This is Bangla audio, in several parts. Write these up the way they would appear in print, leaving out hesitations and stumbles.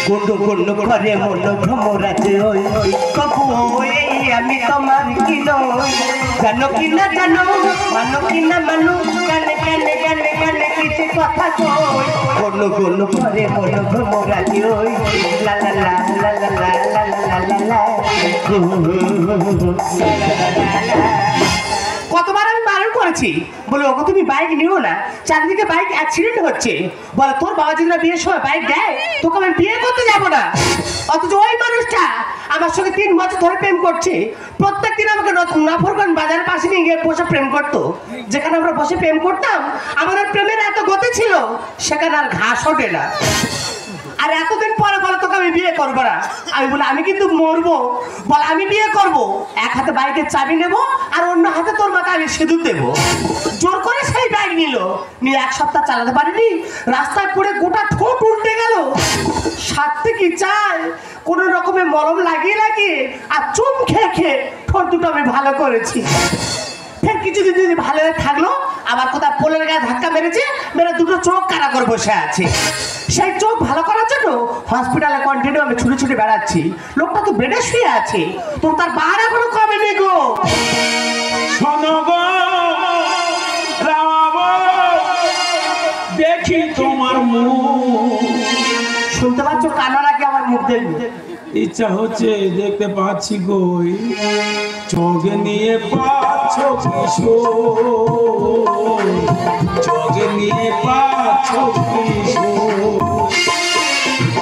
কুন্ডু কুন্ডু করে মন ভ্রমরাজে ওই কবু ওই আমি তোমার কি নই জানো কি না জানো মানো কি না মানো গানে গানে গানে গানে কিছু কথা কই কুন্ডু কুন্ডু করে মন ভ্রমরাজে ওই লা লা লা লা লা লা লা লা লা কতবার আমি বারণ করেছি বলে ওকে তুমি বাইক নিও না চারদিকে বাইক অ্যাক্সিডেন্ট হচ্ছে বলে তোর বাবা যদি না বিয়ের সময় বাইক দেয় তোকে আমি বিয়ে করতে যাবো না অথচ ওই মানুষটা আমার সঙ্গে 3 বছর ধরে প্রেম করছে প্রত্যেকদিন আমাকে নাফরগঞ্জ বাজারের পাশে নিয়ে গিয়ে বসে প্রেম করতো যেখানে আমরা বসে প্রেম করতাম আমাদের প্রেমের এত গতি ছিল সেখানে আর ঘাস ওঠে না আর এতদিন পরে বলে তোকে আমি বিয়ে করবো না আমি বলে আমি কিন্তু মরবো বলে আমি বিয়ে করবো এক হাতে বাইকের চাবি নেবো আর অন্য হাতে তোর মাকে আমি সিঁদুর দেবো জোর করে সেই বাইক নিয়ে 1 সপ্তাহ চালাতে পারিনি রাস্তায় পড়ে গোটা ঠোঁট উল্টে গেল সাথে কি চাই কোন রকমে মলম লাগিয়ে আর চুম খেয়ে ঠোঁট দুটো আমি ভালো করেছি ফের কিছুদিন যদি ভালো থাকলো আবার কোথাও পোলের গায়ে ধাক্কা মেরে দুটো চোখ কারা করে বসে আছে সেই চোখ ভালো করার জন্য হসপিটালে কন্টিনিউ আমি ছুটে ছুটে বেড়াচ্ছি লোকটা তো বেডে শুয়ে আছে তো তার বার এখনো কমে নেই গো শোনো গো রামাবো দেখি তোমার মুখ শুনতে পাচ্ছ কানা নাকি আমার মুখ দেখবে ইচ্ছা হচ্ছে দেখতে পাচ্ছি কই চোখে নিয়ে পাচ্ছ কিশোর চোখে নিয়ে পাচ্ছ কিশোর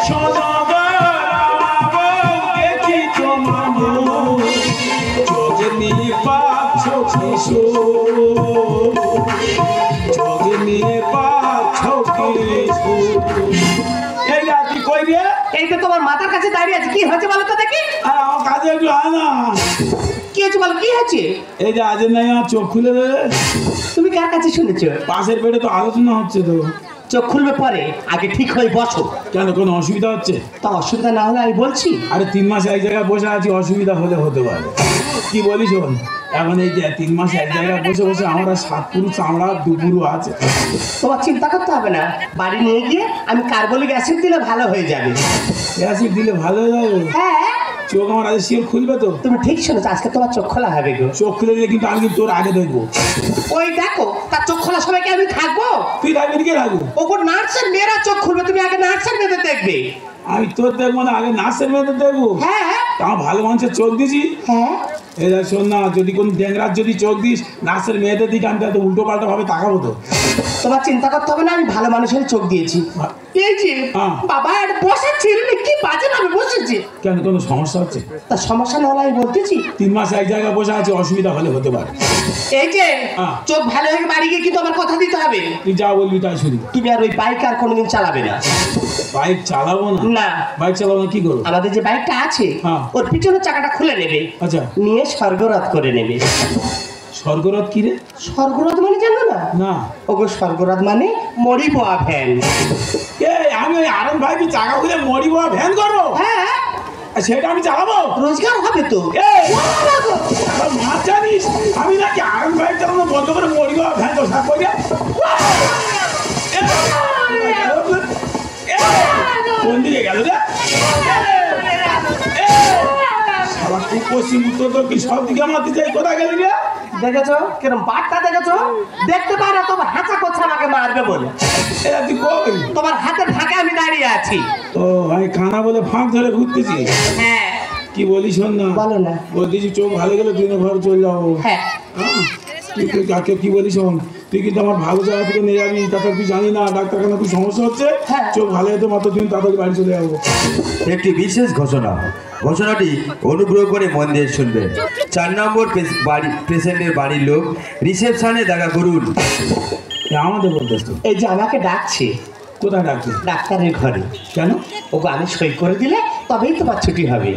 শোনো গো রামাবো দেখি তোমার মুখ চোখে নিয়ে পাচ্ছ কিশোর চোখে নিয়ে পাচ্ছ কিশোর এই রাতি কই রে এই তো তোমার মাথার কাছে দাঁড়িয়ে আছে কি হয়েছে বলো তো দেখি আর আমার কাছে একটু আয় না কি হয়েছে বলো কি হয়েছে এই যে আজ নাই আমার চোখ খুলে দে তুমি কার কাছে শুনেছো পাশের পেটে তো আলোচনা হচ্ছে তো চোখ খুলবে পরে আগে ঠিক হয়ে বসো কেন কোনো অসুবিধা হচ্ছে তা অসুবিধা না হলে আমি বলছি আরে 3 মাস এক জায়গায় বসে আছি অসুবিধা হতে পারে কি বলিস শোন এখন এই যে 3 মাস এক জায়গায় বসে বসে আমরা 7 পুরু চামড়া 2 পুরু আছে তোমার চিন্তা করতে হবে না বাড়ি নিয়ে গিয়ে আমি কার্বলিক অ্যাসিড দিলে ভালো হয়ে যাবে অ্যাসিড দিলে ভালো হয়ে যাবে হ্যাঁ চোখ আমার আজ শিওর খুলবে তো তুমি ঠিক শুনেছো আজকে তোমার চোখ খোলা হবে গো চোখ খুলে দিলে কিন্তু আমি তোর আগে দেখবো ওই দেখো তার চোখ খোলা সময়কে আমি থাকবো তুই থাকবি কে থাকবো ওপর নার্সের মেয়েরা চোখ খুলবে তুমি আগে নার্সের মেয়েদের দেখবে আমি তোর দেখবো না আগে নার্সের মেয়েদের দেখবো হ্যাঁ আমার ভালো মানুষের চোখ দিছি হ্যাঁ এই দেখ শোন না যদি কোন ড্যাংরার যদি চোখ দিস নার্সের মেয়েদের দিকে আমি তো উল্টো পাল্টা ভাবে তাকাবো তো তোমার চিন্তা করতে হবে না আমি ভালো মানুষের চোখ দিয়েছি এই যে বাবা আর বসেছি কি বাজে না আমি বসেছি কেন কোনো সমস্যা হচ্ছে তার সমস্যা না হলে আমি বলতেছি 3 মাস এক জায়গায় বসে আছে অসুবিধা হতে পারে এই যে চোখ ভালো হয়ে বাড়ি গিয়ে কিন্তু আমার কথা দিতে হবে তুই যা বলবি তাই শুনি তুমি আর ওই বাইক আর কোনোদিন চালাবে না বাইক চালাবো না না বাইক চালাবো না কি করবো আমাদের যে বাইকটা আছে ওর পিছনের চাকাটা খুলে নেবে আচ্ছা নিয়ে স্বর্গরাত করে নেবে স্বর্গরাত কি রে স্বর্গরাত মানে জানো না না ওগো স্বর্গরাত মানে মরিব ভ্যান আমি ওই আরন ভাই চাকা খুলে মরিব ভ্যান করবো হ্যাঁ সেটা আমি চালাবো রোজগার হবে তো মাছ জানিস আমি নাকি আরন ভাই চালানো বন্ধ করে মরিব ভ্যান তো সাপ করে কোন দিকে গেল রে তুই পশ্চিম উত্তর দক্ষিণ সব দিকে মারতে চাই কোথায় গেলি রে দেখেছো কিরম বাটটা দেখেছো দেখতে পারো তোমার হাঁচা করছে আমাকে মারবে বলে এরা তুই কই তোমার হাতের ফাঁকে আমি দাঁড়িয়ে আছি ও আমি খানা বলে ফাঁক ধরে ঘুরতেছি হ্যাঁ কি বলি শোন না বলো না বলতেছি চোখ ভালো গেলে তুই ঘরে চলে যাবো হ্যাঁ তুই কাকে কি বলি শোন তুই কিন্তু আমার ভালো জায়গা থেকে নিয়ে যাবি তাতে তুই জানি না ডাক্তারখানা তুই সমস্যা হচ্ছে চোখ ভালো হতে মাত্র তুই তাড়াতাড়ি বাড়ি চলে যাবো একটি বিশেষ ঘোষণাটি অনুগ্রহ করে মন দিয়ে শুনবেন 4 নম্বর পেশেন্টের বাড়ির লোক রিসেপশনে দেখা করুন আমাদের বলতে এই যে আমাকে ডাকছে কোথায় ডাকছে ডাক্তারের ঘরে কেন ওকে আমি সই করে দিলে তবেই তোমার ছুটি হবে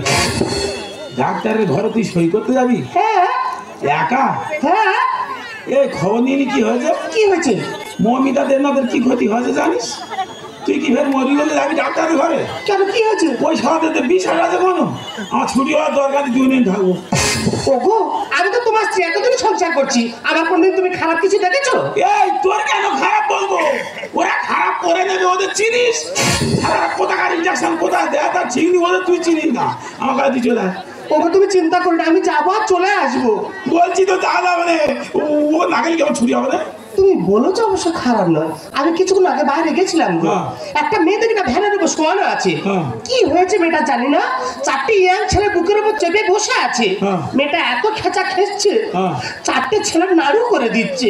ডাক্তারের ঘরে তুই সই করতে যাবি হ্যাঁ একা হ্যাঁ এই খবর নিয়ে কি হয়েছে কি হয়েছে মমিতা দেবনাথের কি ক্ষতি হয়েছে জানিস তুই কি ফের মরি গেলে যাবি ডাক্তারের ঘরে? কেন, কি হয়েছে? ওই সারাতে বিশাল আছে কোনো, আমার ছুটি হওয়ার দরকার 2 দিন থাকবো। ওগো, আমি তো তোমার স্ত্রী, এতদিন সংসার করছি, আমার কোনদিন তুমি খারাপ কিছু দেখেছো? এই তোর কেন খারাপ বলবো? ওরা খারাপ করে নেবে, ওদের চিনিস? কোথাকার ইঞ্জেকশন কোথায় দেয় তার চিনি, ওদের তুই চিনিস না। আমার কাছে তুই চলে আয়। ওগো তুমি চিন্তা করো না, আমি যাবো আর চলে আসবো। বলছি তো দাদা, মানে ও না গেলে কেমন ছুটি হবে না? তুমি বলেছো অবশ্য খারাপ নয়, আমি কিছুক্ষণ আগে বাইরে গেছিলাম গো। হ্যাঁ। একটা মেয়ে দেখি না ভ্যানের উপর শোয়ানো আছে। হ্যাঁ। কি হয়েছে মেয়েটা জানি না, 4টে ইয়াং ছেলে বুকের উপর চেপে বসে আছে। হ্যাঁ। মেয়েটা এত খেঁচা খেসছে, হ্যাঁ। 4টে ছেলে নাড়ু করে দিচ্ছে।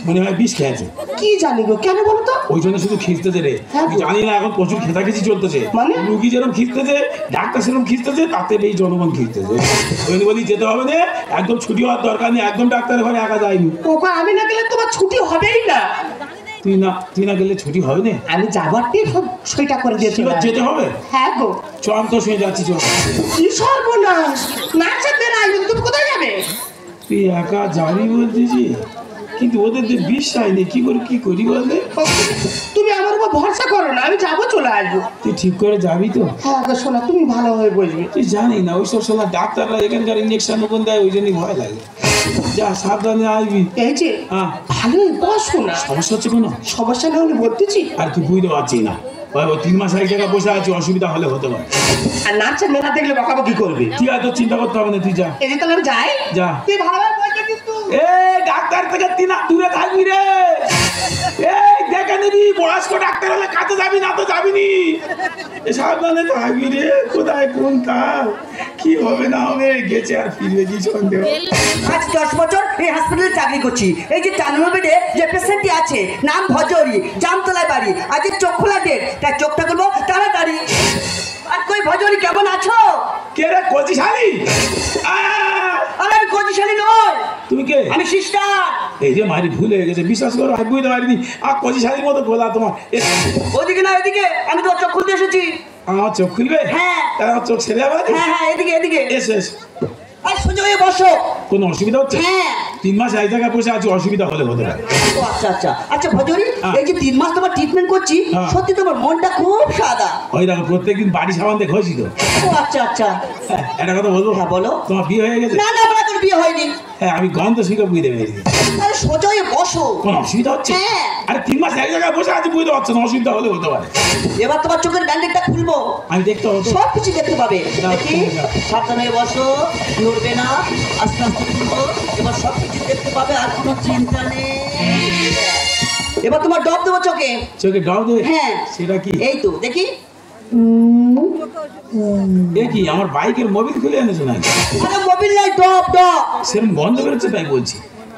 মনে হয় বিষ খেয়েছে। কি জানি গো, কেন বলো তো? ওই জন্য শুধু খিস্তেছে রে। হ্যাঁ। তুই জানি না এখন প্রচুর খেতাখিচি চলতেছে, মানে? রুগী যেরকম খিস্তেছে, ডাক্তার সেরকম খিস্তেছে, তাতে এই জনগণ খিস্তেছে। ওই বলি যেতে হবে না, একদম ছুটি হওয়ার দরকার নেই, একদম ডাক্তারের ঘরে একা যায়নি। ওগো আমি না গেলে তোমার ছুটি হবেই না। তুই না গেলে ছুটি হবে না? আমি যাবার ঠিক সেটা করে দিয়েছি। যেতে হবে? হ্যাঁ গো। চ, আমি তো শুয়ে যাচ্ছি, চ। কি সর্বনাশ, নাচের বেড়া, তুমি কোথায় যাবে? তুই একা যাবি বলতেছি, কিন্তু ওদের যে বিশ্বাস নেই, কি করি বলতে? তুমি আমার উপর ভরসা করো না, আমি যাবো, চলে আসবো। তুই ঠিক করে যাবি তো? হ্যাঁ গো শোনা, তুমি ভালো হয়ে বসবে। তুই জানি না ওইসব শোনা ডাক্তাররা এখানকার ইঞ্জেকশন ওপেন দেয়, ওই জন্যই ভয় লাগে। যা, সাবধানে আসবি। এই যে হ্যাঁ। ভালোই বসো না, সমস্যা হচ্ছে কোনো? সমস্যা না হলে বলতেছি। আর তুই বুঝতে পারছিস না, ওই 3 মাস এক জায়গায় বসে আছি, অসুবিধা হলে হতে পারে। আর নাচের মেলা দেখলে বকাবকি করবে। তুই এত চিন্তা করতে হবে না, তুই যা। এই যে তাহলে আমি যাই। যা। তুই ভালোভাবে বসবে কিন্তু। এ ডাক্তার থেকে 3 হাত দূরে থাকবি রে। এই দেখে নিবি, বয়স্ক ডাক্তার হলে কাছে যাবি না তো যাবি নি। সাবধানে থাকবি রে, কোথায় কোন কাল কি হবে না হবে, গেছে আর ফিরবে কি সন্দেহ। আজ 10 বছর এই হাসপাতালে চাকরি করছি। এই যে 4 নম্বর বেডে যে পেশেন্টটি আছে, নাম ভজরি, জামতলায় বাড়ি, আজ চোখ খোলা ডেট, তার চোখটা করবো তাড়াতাড়ি। আর কই ভজরি, কেমন আছো? কে রে, কচিশালী? আরে আমি কচিশালী নই, তুমি কে? আমি সিস্টার। এই যে মারি ভুল হয়ে গেছে, বিশ্বাস করো আমি বুঝতে পারিনি। আর কচিশালীর মতো গোলা তোমার। ওদিকে না এদিকে, আমি তো চোখ খুলতে এসেছি। আমার চোখ খুলবে? হ্যাঁ। আমার চোখ ছেড়ে যাবে? হ্যাঁ হ্যাঁ, এদিকে এদিকে। এস। আর সোজা হয়ে বসো। কোনো অসুবিধা হচ্ছে? হ্যাঁ। 3 মাস এক জায়গায় বসে আছি, অসুবিধা হলে হতে পারে। ও আচ্ছা আচ্ছা আচ্ছা ভজরি, হ্যাঁ। এই যে 3 মাস তোমার ট্রিটমেন্ট করছি, হ্যাঁ। সত্যি তোমার মনটা খুব সাদা। ওই দেখো, প্রত্যেকদিন বাড়ি সাবান দিয়ে ঘষি তো। ও আচ্ছা আচ্ছা। হ্যাঁ, একটা কথা বলবো? হ্যাঁ, বলো। তোমার বিয়ে হয়ে গেছে? না না, আমার এখন বিয়ে হয়নি। হ্যাঁ, আমি গন্ধ শুকে বুঝতে পেরেছি। আরে সোজা হয়ে বসো। কোনো অসুবিধা হচ্ছে? হ্যাঁ। আরে 3 মাস এক জায়গায় বসে আছি, বুঝতে পারছো না, অসুবিধা হলে হতে পারে। এবার তোমার চোখের ব্যান্ডেজটা খুলবো, আমি দেখতে হতো। সব কিছু দেখতে পাবে। দাও, দেখি, দাও। সাবধানে বসো, নড়বে না, আস্তে আস্তে খুলবো। এবার সব কিছু দেখতে পাবে, আর কোনো চিন্তা নেই। এবার তোমার ডব দেবো চোখে। চোখে ডব দেবে? হ্যাঁ। সেটা কি? এই তো দেখি। এ কি, আমার বাইকের মোবিল খুলে এনেছো নাকি? আরে মোবিল নাই, ডব ডব। সেরকম গন্ধ বেরোচ্ছে তাই বলছি।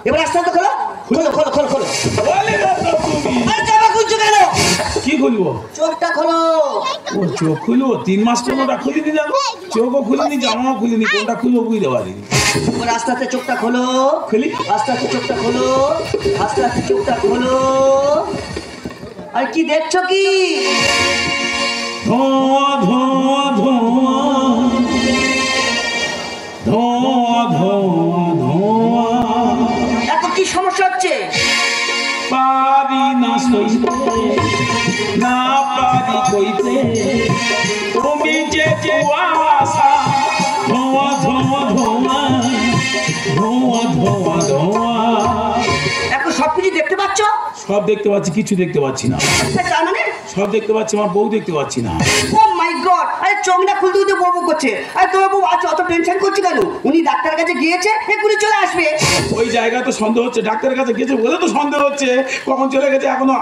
এবার আস্তে আস্তে খোলো, খোলো খোলো খোলো খোলো। বলে না তো তুমি। আরে জামা খুলছো কেন? কি খুলবো? চোখটা খোলো। ও চোখ খুলবো? 3 মাস কোনোটা খুলিনি, জানো? চোখও খুলিনি, জামাও খুলিনি, কোনটা খুলবো বুঝতে পারিনি। এবার আস্তে আস্তে চোখটা খোলো। খুলি? আস্তে আস্তে চোখটা খোলো, আস্তে আস্তে চোখটা খোলো। আর কি দেখছো কি? ধোঁয়া ধোঁয়া ধোঁয়া ধোঁয়া ধোঁয়া ধোঁয়া, এত কি সমস্যা হচ্ছে? পারি না সইতে, না পারি কইতে, তুমি যে কুয়াশা, ধোঁয়া ধোঁয়া ধোঁয়া ধোঁয়া ধোঁয়া ধোঁয়া। এখন সবকিছু দেখতে পাচ্ছ? সব দেখতে পাচ্ছি, কিছু দেখতে পাচ্ছি না। তার মানে? সব দেখতে পাচ্ছি, আমার বউ দেখতে পাচ্ছি না। ও মাই গড! আরে চোখটা খুলতে খুলতে বউ করছে। আরে তোমার বউ আজ অত টেনশন করছে কেন? উনি ডাক্তারের কাছে গিয়েছে, এক্ষুনি চলে আসবে। ওই জায়গা তো সন্দেহ হচ্ছে, ডাক্তারের কাছে গেছে বলে তো সন্দেহ হচ্ছে, কখন চলে গেছে এখনো।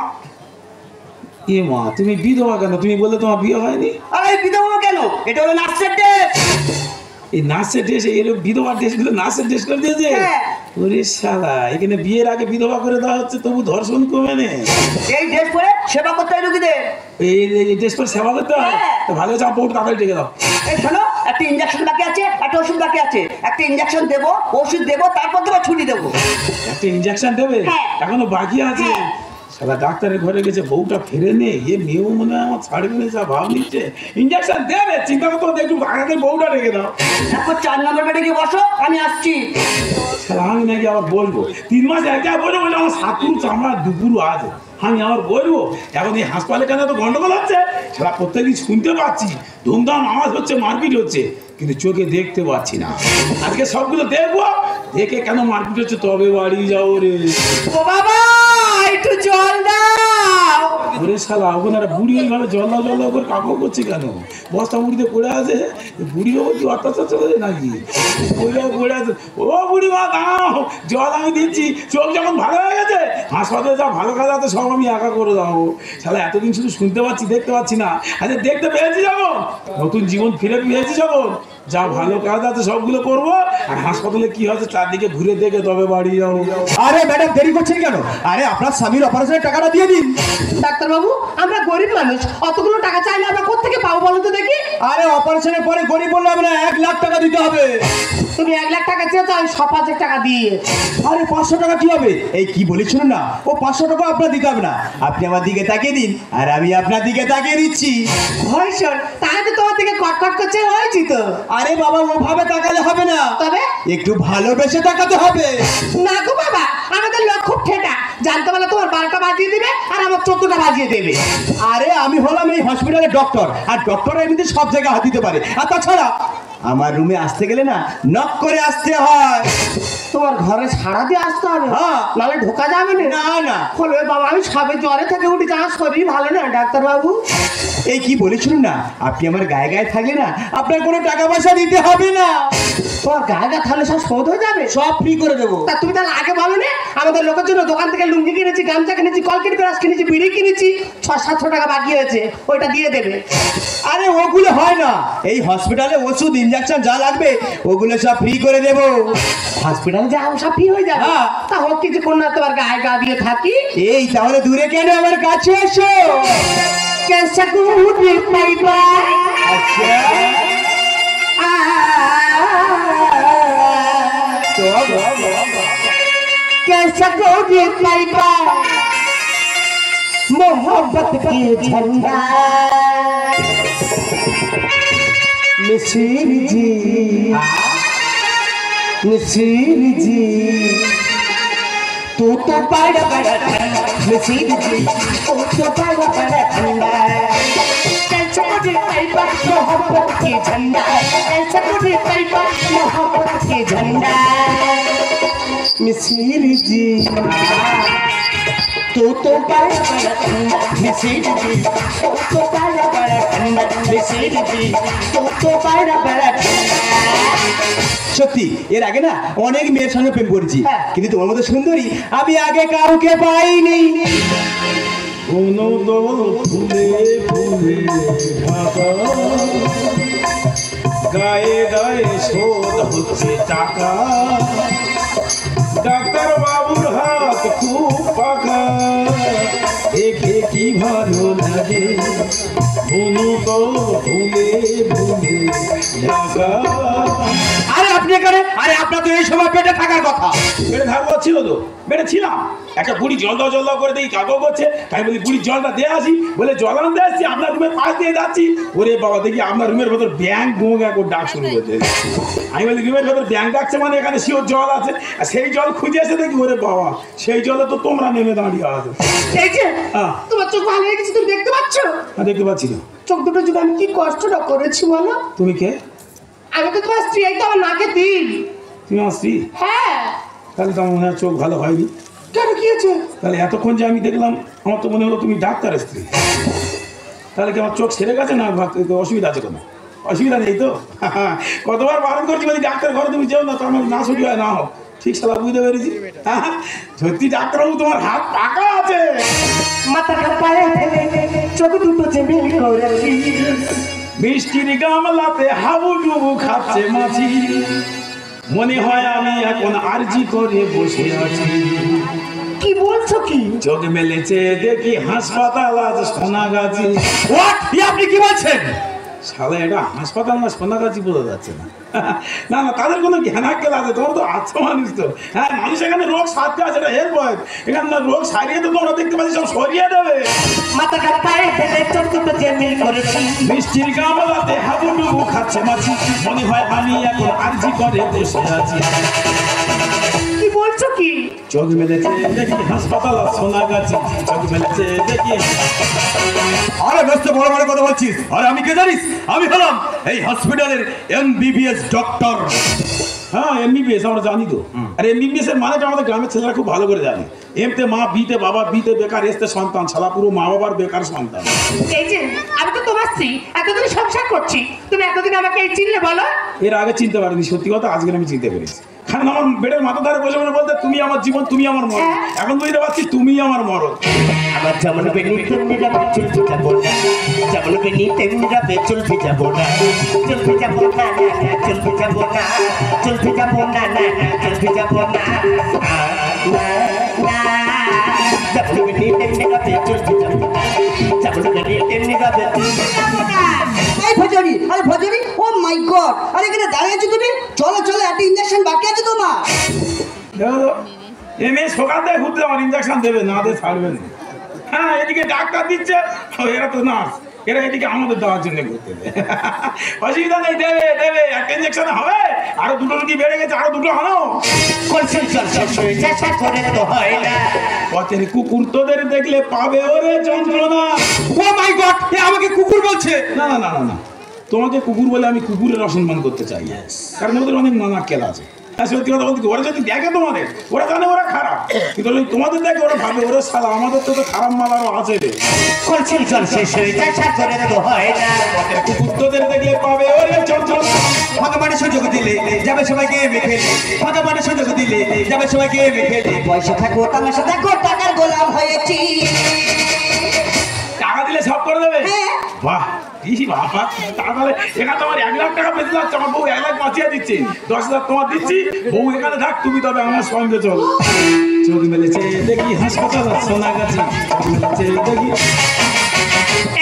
এ মা, তুমি বিধবা কেন? তুমি বললে তোমার বিয়ে হয়নি। আরে বিধবা কেন? এটা হলো নার্সের ড্রেস। এই নার্সের ড্রেস, এরকম বিধবা ড্রেসগুলো নার্সের ড্রেস করে দিয়েছে। হ্যাঁ। ওরে শালা, এখানে বিয়ের আগে বিধবা করে দেওয়া হচ্ছে, তবু ধর্ষণ কমে নে। এই ড্রেস পরে সেবা করতে হয় রুগীদের। এই ড্রেস করে সেবা করতে হয়? হ্যাঁ। তো ভালো হচ্ছে, আমার বউটা তাড়াতাড়ি ডেকে দাও। এই শোনো, একটা ইঞ্জেকশন বাকি আছে, একটা ওষুধ বাকি আছে। একটা ইঞ্জেকশন দেবো, ওষুধ দেবো, তারপর তোমার ছুটি দেবো। একটা ইঞ্জেকশন দেবে? হ্যাঁ। এখনো বাকি আছে। হ্যাঁ। সারা ডাক্তারের ঘরে গেছে, বউটা ফেরে নে, এ মেয়েও মনে হয় আমার ছাড়বে না, যা ভাব নিচ্ছে। ইঞ্জেকশন দেবে, চিন্তা করতে হবে, একটু আগাতে বউটা রেখে দাও। এখন 4 নম্বর বেডে গিয়ে বসো, আমি আসছি। সারা আমি নাকি আবার বলবো 3 মাস একা বলে বলে আমার সাতপুরু চামড়া দুপুরও আছে, আমি আবার বলবো। এখন এই হাসপাতালে কেন তো গন্ডগোল হচ্ছে, সারা প্রত্যেকদিন শুনতে পাচ্ছি ধুমধাম আওয়াজ হচ্ছে, মারপিট হচ্ছে, কিন্তু চোখে দেখতে পাচ্ছি না। আজকে সবগুলো দেখবো, দেখে কেন মারপিট হচ্ছে তবে বাড়ি যাও রে। ও বাবা একটু জল দাও। ওরে শালা, ওখানে একটা বুড়ি ওইভাবে জল দাও করে কাপড় করছে কেন? বস্তা মুড়িতে পড়ে আছে, বুড়ির ওপর কি অত্যাচার চলে নাকি? ওইভাবে পড়ে আছে। ও বুড়ি মা দাও, জল আমি দিচ্ছি। চোখ যখন ভালো হয়ে গেছে, হাসপাতালে যা ভালো কাজ আছে সব আমি একা করে দাও। শালা এতদিন শুধু শুনতে পাচ্ছি, দেখতে পাচ্ছি না। আচ্ছা দেখতে পেয়েছি যখন, নতুন জীবন ফিরে পেয়েছি যখন, যা ভালো কাজ আছে সবগুলো করবো। আর হাসপাতালে কি হচ্ছে চারদিকে ঘুরে দেখে তবে বাড়ি যাও। আরে ম্যাডাম দেরি করছেন কেন? আরে আপনার স্বামীর অপারেশনের টাকাটা দিয়ে দিন। ডাক্তারবাবু আমরা গরিব মানুষ, অতগুলো টাকা চাইলে আমরা কোত্থেকে পাবো বলো তো দেখি? আরে অপারেশনের পরে গরিব বললে হবে না, 1 লাখ টাকা দিতে হবে। তুমি 1 লাখ টাকা চেয়েছো, আমি 5,000 টাকা দিয়ে। আরে 500 টাকা কি হবে? এই কি বলি শুনুন না, ও 500 টাকা আপনার দিতে হবে না, আপনি আমার দিকে তাকিয়ে দিন আর আমি আপনার দিকে তাকিয়ে দিচ্ছি। হয় শোন, তাহলে তো তোমার দিকে কটকট করছে, হয়েছি তো। আরে বাবা ওভাবে তাকালে হবে না, তবে একটু ভালোবেসে তাকাতে হবে। না গো বাবা, আমাদের লোক খুব ঠেটা, জানতে পারলে তোমার 12টা বাজিয়ে দিবে আর আমার 14টা বাজিয়ে দেবে। আরে আমি হলাম এই হসপিটালের ডক্টর, আর ডক্টর এমনিতে সব জায়গায় হাত দিতে পারে। আর তাছাড়া আমার রুমে আসতে গেলে না নক করে আসতে হয়। তোমার ঘরে সারা দিয়ে আসতে হবে, হ্যাঁ। নাহলে ঢোকা যাবে না। না না, বলবে বাবা আমি সবে জ্বরে থেকে উঠি, আমার শরীর ভালো না ডাক্তারবাবু। এই কি বলি শুনুন না, আপনি আমার গায়ে গায়ে থাকলে না আপনার কোনো টাকা পয়সা দিতে হবে না, তোমার গায়ে থাকলে সব শোধ হয়ে যাবে, সব ফ্রি করে দেবো। তা তুমি তাহলে আগে বলো না, আমাদের লোকের জন্য দোকান থেকে লুঙ্গি কিনেছি, গামছা কিনেছি, কলকেট ব্রাশ কিনেছি, বিড়ি কিনেছি, 600-700 টাকা বাকি হয়েছে, ওইটা দিয়ে দেবে। আরে ওগুলো হয় না, এই হসপিটালে ওষুধ ইনজেকশন যা লাগবে ওগুলো সব ফ্রি করে দেবো। হসপিটালে যা সব ফ্রি হয়ে যাবে, হ্যাঁ। তা হোক কিছু কোন না, তোমার গায়ে গা দিয়ে থাকি। এই তাহলে দূরে কেন, আমার কাছে এসো। कैसा गुड पाइबा আচ্ছা कैसा गुड पाइबा मोहब्बत के झंडा मिसिर जी, मिसिर जी तू तो बड़ा बड़ा मिसिर जी, तू तो बड़ा बड़ा ठंडा। कैसा गुड पाइबा मोहब्बत के झंडा, कैसा गुड पाइबा मोहब्बत के झंडा मिसिर जी, तू तो बड़ा बड़ा ठंडा मिसिर जी, तू तो बड़ा बड़ा ठंडा मिसिर जी, तू तो बड़ा बड़ा ठंडा। সত্যি এর আগে না অনেক মেয়ের সঙ্গে প্রেম করেছি, হ্যাঁ। কিন্তু তোমার মতো সুন্দরী আমি আগে কাউকে পাইনি। কোনো দল ফুলে ফুলে ঢাকা, গায়ে গায়ে শোধ হচ্ছে টাকা, ডাক্তার বাবুর হাত খুব পাকা, একে কি ভালো লাগে, কোনো দল ফুলে ফুলে ঢাকা। আরে আপনি এখানে, আরে আপনার তো এই সময় পেটে থাকার কথা। বেড়ে থাকবো ছিল তো, বেড়ে ছিলাম। একটা বুড়ি জল দাও করে দেখি কাগজ করছে, তাই বলি বুড়ির জলটা দিয়ে আসি, বলে জল আনতে আসছি, আপনার রুমের পাশ দিয়ে যাচ্ছি, ওরে বাবা দেখি আপনার রুমের ভেতর ব্যাংক গোঁগা করে ডাক শুরু করছে। আমি বলি রুমের ভেতর ব্যাংক ডাকছে মানে এখানে শিওর জল আছে, আর সেই জল খুঁজে এসে দেখি ওরে বাবা সেই জলে তো তোমরা নেমে দাঁড়িয়ে আছে। এই যে হ্যাঁ। তোমার চোখ ভালো হয়ে গেছে, তুমি দেখতে পাচ্ছ? দেখতে পাচ্ছি না। চোখ দুটো যদি আমি কি কষ্টটা করেছি বলো। তুমি কে? আমি তো তোমার স্ত্রী, এই তো আমার নাকে তিল। তুমি আমার স্ত্রী? হ্যাঁ। তাহলে তো আমার মনে হয় চোখ ভালো হয়নি। কেন কি হয়েছে? তাহলে এতক্ষণ যে আমি দেখলাম আমার তো মনে হলো তুমি ডাক্তারের স্ত্রী। তাহলে কি আমার চোখ সেরে গেছে না অসুবিধা আছে কোনো? অসুবিধা নেই তো? কতবার বারণ করছি বলি ডাক্তার ঘরে তুমি যেও না, তো আমার না ছুটি হয় না হোক। ঠিক সালা বুঝতে পেরেছি। সত্যি ডাক্তারবাবু তোমার হাত পাকা আছে। মাথাটা পায়ে ফেলে চোখ দুটো যে মিল করেছি, বৃষ্টির গামলাতে হাবুডুবু খাচ্ছে মাছি, মনে হয় আমি এখন আরজি করে বসে আছি। কি বলছো কি? চোখ মেলেছে দেখি হাসপাতাল আজ সোনাগাছি। হোয়াট? আপনি কি বলছেন? শালা এটা হাসপাতাল না সোনাগাছি বোঝা যাচ্ছে না। না না, তাদের কোনো জ্ঞানাক্কেল আছে, তোমার তো আচ্ছা মানুষ তো। হ্যাঁ, মানুষ এখানে রোগ সারতে আছে, এটা হেল্প হয়। এখানে না রোগ সারিয়ে তো তোমরা দেখতে পাচ্ছি সব সরিয়ে দেবে। মাথাটা পায়ে ফেলে চোখটা জেমিল করেছি, মিষ্টির গামলাতে হাবুডুবু খাচ্ছে মাছি, মনে হয় আমি এখন আরজি করে বসে আছি। কি বলছো কি? চোখ মেলেছে দেখি হাসপাতাল আর সোনাগাছি, চোখ মেলেছে দেখি। আরে ব্যস্ত বড় বড় কথা বলছিস? আরে আমি কে জানিস? আমি হলাম এই হসপিটালের MBBS ডক্টর। হ্যাঁ, এমবিবিএস আমরা জানি তো। আর এমবিবিএস এর মানেটা আমাদের গ্রামের ছেলেরা খুব ভালো করে জানে। এমতে মা, বিতে বাবা, বিতে বেকার, এসতে সন্তান, সারা পুরো মা বাবার বেকার সন্তান। এই যে আমি তো তোমার স্ত্রী, এতদিন সংসার করছি, তুমি এতদিন আমাকে এই চিনলে বলো? এর আগে চিনতে পারিনি, সত্যি কথা আজকে আমি চিনতে পেরেছি। কারণ আমার বেডের মাথা ধারে বসে বসে বলতে তুমি আমার জীবন, তুমি আমার মরণ। এখন বুঝতে পারছি তুমি আমার মরণ। আমার যেমন বেনি তেমনি যাবে, চলতে যাবো না। যেমন বেনি তেমনি যাবে, চলতে যাবো না। চলতে যাবো না, না না, চলতে যাবো না। চলতে যাবো না, না না, চলতে যাবো না। না যেমন বেনি তেমনি যাবে, চলতে যাবো না। যেমন বেনি তেমনি যাবে, চলতে যাবো না। এই ভজরি, আরে ভজরি, ও মাই গড, আরে এখানে দাঁড়িয়ে আছো তুমি? চলো চলো, একটা ইঞ্জেকশন বাকি আছে তোমার। দেখো তো, এ মেয়ে সকাল থেকে ঘুরতে আমার ইঞ্জেকশন দেবে, না দিয়ে ছাড়বে না। হ্যাঁ, এদিকে ডাক্তার দিচ্ছে, এরা তো নার্স, এরা এদিকে আমাদের দেওয়ার জন্য ঘুরতে দেয়। অসুবিধা নেই, দেবে দেবে, একটা ইঞ্জেকশন হবে। আরো দুটো রুগী বেড়ে গেছে, আরো দুটো হলো। কলসিল চল শেষ হয়ে চেষ্টা করে তো হয় না। পথের কুকুর তোদের দেখলে পাবে ওরে যন্ত্রণা। ও মাই গড, এ আমাকে কুকুর বলছে? না না না না না, তোমাকে কুকুর বলে আমি কুকুরের অসম্মান করতে চাই, কারণ ওদের অনেক নানা খেলা আছে। হ্যাঁ, সত্যি কথা বলতে, ওরা যদি দেখে তোমাদের, ওরা জানে ওরা খারাপ, কিন্তু ওই তোমাদের দেখে ওরা ভাবে ওরা সালা, আমাদের তো খারাপ মাল আরো আছে রে। কলসিল চল শেষ হয়ে চেষ্টা করে তো হয় না। পথের কুকুর তোদের দেখলে পাবে ওরে যন্ত্রণা। ভগবান সুযোগ দিলে যাবে সবাইকে মেখে, ভগবান সুযোগ দিলে যাবে সবাইকে মেখে। পয়সা থাকো, তামাশা থাকো, টাকার গোলাম হয়েছি। টাকা দিলে সব করে দেবে? হ্যাঁ। বাহ, কি বাবা, তাহলে এখানে তোমার 1 লাখ টাকা পেতে যাচ্ছে, আমার বউ 1 লাখ বাঁচিয়ে দিচ্ছে, 10,000 তোমার দিচ্ছি, বউ এখানে থাক, তুমি তবে আমার সঙ্গে চলো। চোখ মেলেছে দেখি হাসপাতাল আর সোনাগাছি, চোখ মেলেছে দেখি।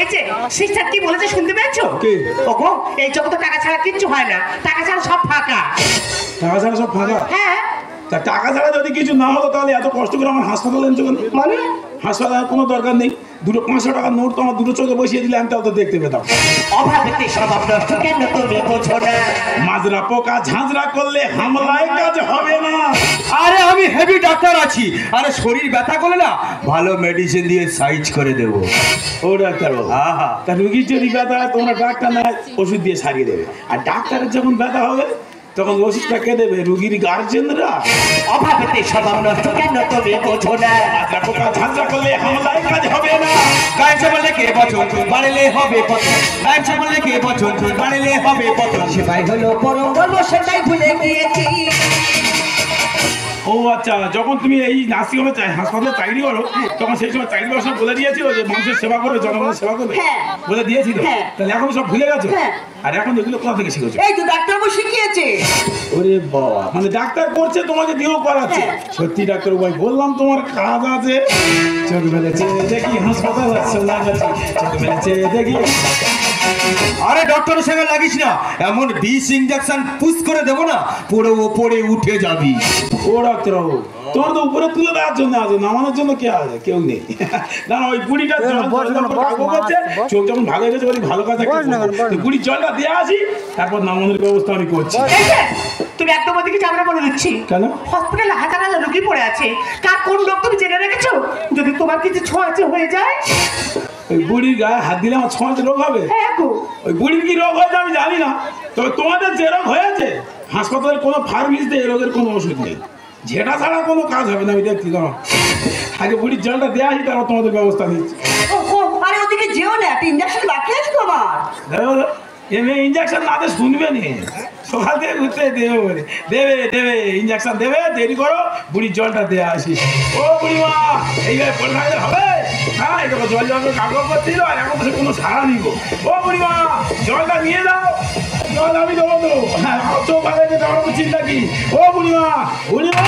এই যে সিস্টার কি বলেছে শুনতে পেয়েছো? কে? ওগো, এই জগতে টাকা ছাড়া কিচ্ছু হয় না, টাকা ছাড়া সব ফাঁকা। টাকা ছাড়া সব ফাঁকা? হ্যাঁ। তা টাকা ছাড়া যদি কিছু না হতো তাহলে এত কষ্ট করে আমার হাসপাতালে এনেছো কেন? মানে হাসপাতালের কোনো দরকার নেই, দুটো 500 টাকার নোট তো আমার দুটো চোখে বসিয়ে দিলে আমি তাহলে তো দেখতে পেতাম। অভাবেতে স্বভাব নষ্ট কেন তুমি বোঝো না? মাজরা পোকা ঝাঁঝরা করলে হামলায় কাজ হবে না। আরে আমি হেভি ডাক্তার আছি, আরে শরীর ব্যথা করলে না ভালো মেডিসিন দিয়ে সাইজ করে দেবো। ও ডাক্তার বাবু, আহা, তা রুগীর যদি ব্যথা হয় তোমরা ডাক্তার না ওষুধ দিয়ে সারিয়ে দেবে, আর ডাক্তারের যখন ব্যথা হবে তখন ওষুধটা কে দেবে? রুগীর গার্জেনরা। অভাবেতে স্বভাব নষ্ট কেন তুমি বোঝো না? মাজরা পোকা ঝাঁঝরা করলে হামলায় কাজ হবে না। গায়ে বললে কে বছর বাড়লে হবে পতন, গায়ে বললে কে বছর বাড়লে হবে পতন। সেটাই হলো পরম ধর্ম, সেটাই ভুলে গিয়েছি। ও আচ্ছা, যখন তুমি এই নার্সিংহোমে হাসপাতালে চাকরি করো তখন সেই সময় চাকরি করার সময় বলে দিয়েছিল যে মানুষের সেবা করবে, জনগণের সেবা করবে? হ্যাঁ। বলে দিয়েছিল? হ্যাঁ। তাহলে এখন সব ভুলে গেছো? হ্যাঁ। আর এখন এগুলো কোথা থেকে শিখেছো? এই তো ডাক্তারবাবু শিখিয়েছে। ওরে বাবা, মানে ডাক্তার করছে তোমাকে দিয়েও করাচ্ছে? হ্যাঁ। সত্যি ডাক্তার ভাই, বললাম তোমার কাজ আছে। চোখ মেলেছে দেখি হাসপাতাল আছে না গেছে, চোখ মেলেছে দেখি। আরে ডক্টরের সঙ্গে লাগিস না, এমন 20 ইঞ্জেকশন পুশ করে দেবো না পুরো ওপরে উঠে যাবি। ও ডাক্তারবাবু, তোমার তো উপরে তুলে দেওয়ার জন্য আছে, নামানোর জন্য কে আছে? কেউ নেই। না ওই বুড়িটার চোখ যখন ভালো হয়ে গেছে বলি ভালো কাজ বুড়ির জলটা দিয়ে আসি, তারপর নামানোর ব্যবস্থা আমি করছি। এই যে, তুমি একদম ওদিকে যাবে না বলে দিচ্ছি। কেন? হসপিটালে হাজার হাজার রোগী পড়ে আছে, কার কোন রোগ তুমি জেনে রেখেছো? যদি তোমার কিছু ছোঁয়াচে হয়ে যায়? ওই বুড়ির গায়ে হাত দিলে আমার ছোঁয়াচে রোগ হবে? হ্যাঁ গো। ওই বুড়ির কি রোগ হয়েছে আমি জানি না, তবে তোমাদের যে রোগ হয়েছে হাসপাতালের কোনো ফার্মেসিতে এই রোগের কোনো ওষুধ নেই, যেটা ছাড়া কোনো কাজ হবে না। আমি দেখছি না, আগে বুড়ির জলটা দেওয়া আসি, তারপর তোমাদের ব্যবস্থা নিচ্ছি। ও আরে ওদিকে যেও না, একটা ইঞ্জেকশন বাকি আছে তোমার। এমনি ইঞ্জেকশন না দিয়ে শুনবে নি, সকাল থেকে ঘুরতে দেবে বলে দেবে দেবে ইঞ্জেকশন দেবে, দেরি করো, বুড়ির জলটা দেওয়া আসি। ও বুড়িমা, এইভাবে পড়ে থাকলে হবে? হ্যাঁ, এটা জল জল কাগজ করছিল আর এখন তো কোনো সারা নিব। ও বুড়িমা, জলটা নিয়ে যাও, জল আমি দেবো তো। হ্যাঁ, চোখ ভালো গেছে, আমার চিন্তা কি? ও বুড়িমা, বুড়িমা।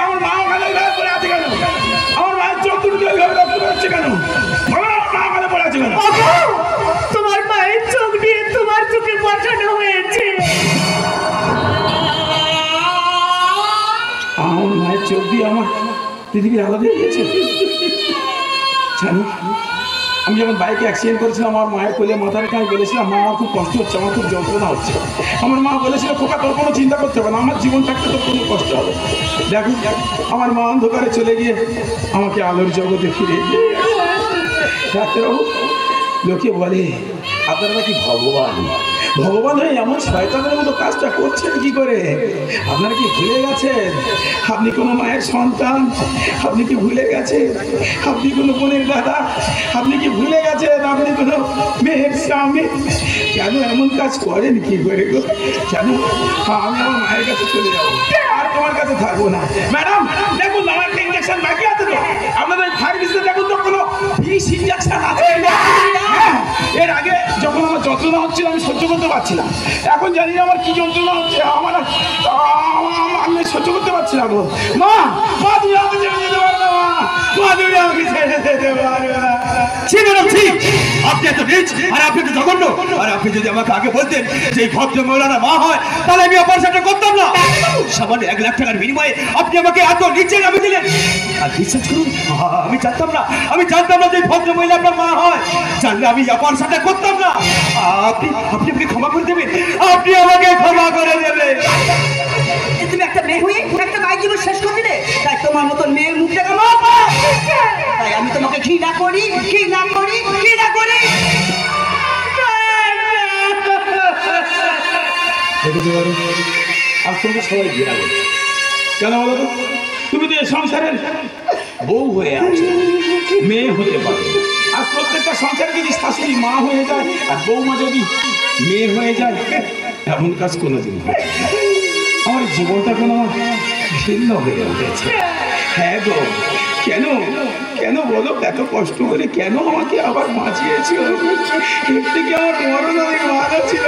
আমার মা ওখানে করে আছে কেন? আমার মায়ের চোখ পৃথিবীর আলাদা হয়ে গেছে। জানো, আমি যখন বাইকে অ্যাক্সিডেন্ট করেছিলাম, আমার মায়ের কোলে মাথা রেখে আমি বলেছিলাম, মা আমার খুব কষ্ট হচ্ছে, আমার খুব যন্ত্রণা হচ্ছে। আমার মা বলেছিল, খোকা তোর কোনো চিন্তা করতে হবে না, আমার জীবন থাকতে তোর কোনো কষ্ট হবে। দেখো, আমার মা অন্ধকারে চলে গিয়ে আমাকে আলোর জগতে ফিরে গিয়ে ডাক্তারবাবু, লোকে বলে আপনারা নাকি ভগবান, ভগবান হয়ে এমন শয়তানের মতো কাজটা করছেন কি করে? আপনারা কি ভুলে গেছেন আপনি কোনো মায়ের সন্তান? আপনি কি ভুলে গেছেন আপনি কোনো বোনের দাদা? আপনি কি ভুলে গেছেন আপনি কোনো মেয়ের স্বামী? কেন এমন কাজ করেন কি করে গো? কেন? আমি আমার মায়ের কাছে চলে যাবো, আর তোমার কাছে থাকবো না। ম্যাডাম দেখুন, আমার একটা ইঞ্জেকশন বাকি আছে তো, আপনাদের ফার্মেসিতে দেখুন তো কোনো বিষ ইঞ্জেকশন আছে? এর আগে যখন আমার যন্ত্রণা হচ্ছিল আমি সহ্য করতে পারছিলাম, এখন জানি না আমার কি যন্ত্রণা হচ্ছে, আমি সহ্য করতে পারছি না গো। মা, মা তুমি আমাকে ছেড়ে যেতে পারবে না, মা তুমি আমাকে ছেড়ে যেতে পারবে না। আপনি এত রিচ আর আপনি তো জঘন্য, আর আপনি যদি আমাকে আগে বলতেন যে এই ভদ্র মহিলারা মা হয়, তাহলে আমি অপারেশনটা করতাম না। সামান্য 1 লাখ টাকার বিনিময়ে আপনি আমাকে এত নিচে নামে দিলেন। আর বিশ্বাস করুন, আমি জানতাম না যে ভদ্র মহিলা আপনার মা হয়। জানলে আমি অপারেশনটা করতাম না। আপনি আমাকে ক্ষমা করে দেবেন, আপনি আমাকে ক্ষমা করে দেবেন। তুমি একটা মেয়ে হয়ে একটা মায়ের জীবন শেষ করে দিলে, তাই তোমার মতন মেয়ের মুখ দেখা তাই আমি তোমাকে ঘৃণা করি। আর তোমরা সবাই ঘৃণা করো কেন বলো তো? তুমি তো এ সংসারের বউ হয়ে আছো, মেয়ে হতে পারো। আর প্রত্যেকটা সংসারে যদি শাশুড়ি মা হয়ে যায় আর বৌমা যদি মেয়ে হয়ে যায়, এমন কাজ কোনোদিন হয় না। আমার জীবনটা কোনো ভিন্ন হয়ে উঠেছে। হ্যাঁ গো, কেন কেন বলো? এত কষ্ট করে কেন আমাকে আবার বাঁচিয়েছ? এর থেকে আমার মরণ অনেক ভালো ছিল,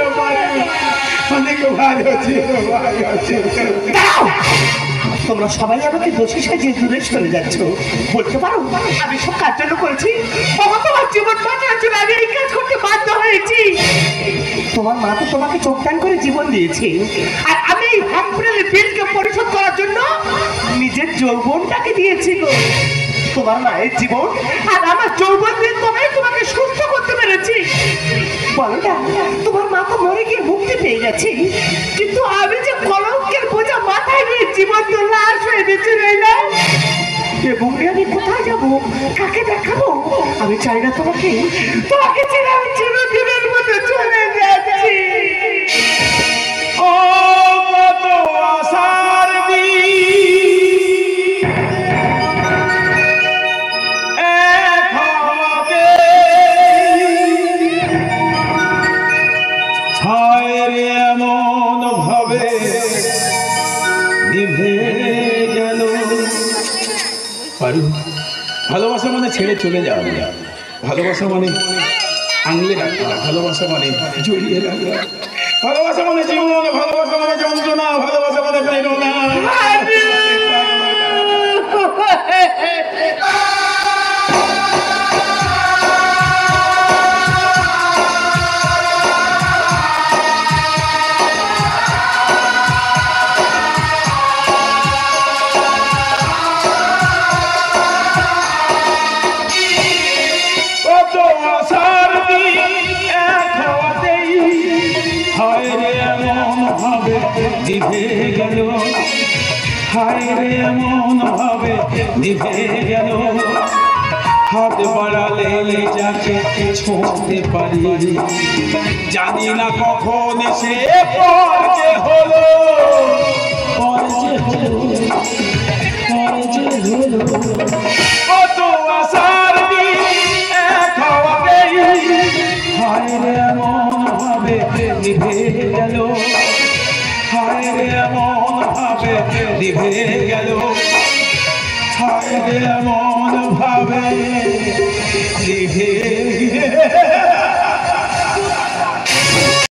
অনেক ভালো ছিল। তোমরা সবাই আমাকে দোষী সাজিয়ে দূরে চলে যাচ্ছ। বলতে পারো আমি সব কাজ জন্য করেছি? তোমার জীবন বাঁচানোর জন্য আমি এই কাজ করতে বাধ্য হয়েছি। তোমার মা তো তোমাকে যোগদান করে জীবন দিয়েছে, আর আমি এই হসপিটালের বিলকে পরিশোধ করার জন্য নিজের যৌবনটাকে দিয়েছি গো। তোমার মায়ের জীবন আর আমার যৌবন দিয়ে তোমাকে সুস্থ করতে পেরেছি। বলো না, তোমার মা তো মরে গিয়ে মুক্তি পেয়ে গেছে, কিন্তু আমি যে কলঙ্কের বোঝা মাথায় নিয়ে জীবন তো লাশ হয়ে বেঁচে রইলাম। এবং আমি কোথায় যাবো, কাকে দেখাবো? আমি চাই না তোমাকে ছেড়ে আমি চিরদিনের মতো চলে যাচ্ছি। ভালোবাসা মানে ছেড়ে চলে যাওয়া, ভালোবাসা মানে আঙলে রাখা, ভালোবাসা মানে জড়িয়ে রাখা, ভালোবাসা মানে জীবন, ভালোবাসা মানে যন্ত্রণা, ভালোবাসা মানে প্রেরণা। নিভে গেল, হায় রে এমন ভাবে নিভে গেল। হাত বাড়ালে যাকে ছোঁতে পারি, জানি না কখন সে পর যে হলো, কত আশার দিন এক হওয়াতেই হায় রে এমন ভাবে নিভে গেল, হায় রে এমন ভাবে নিভে গেল, হায় রে এমন ভাবে নিভে গেল।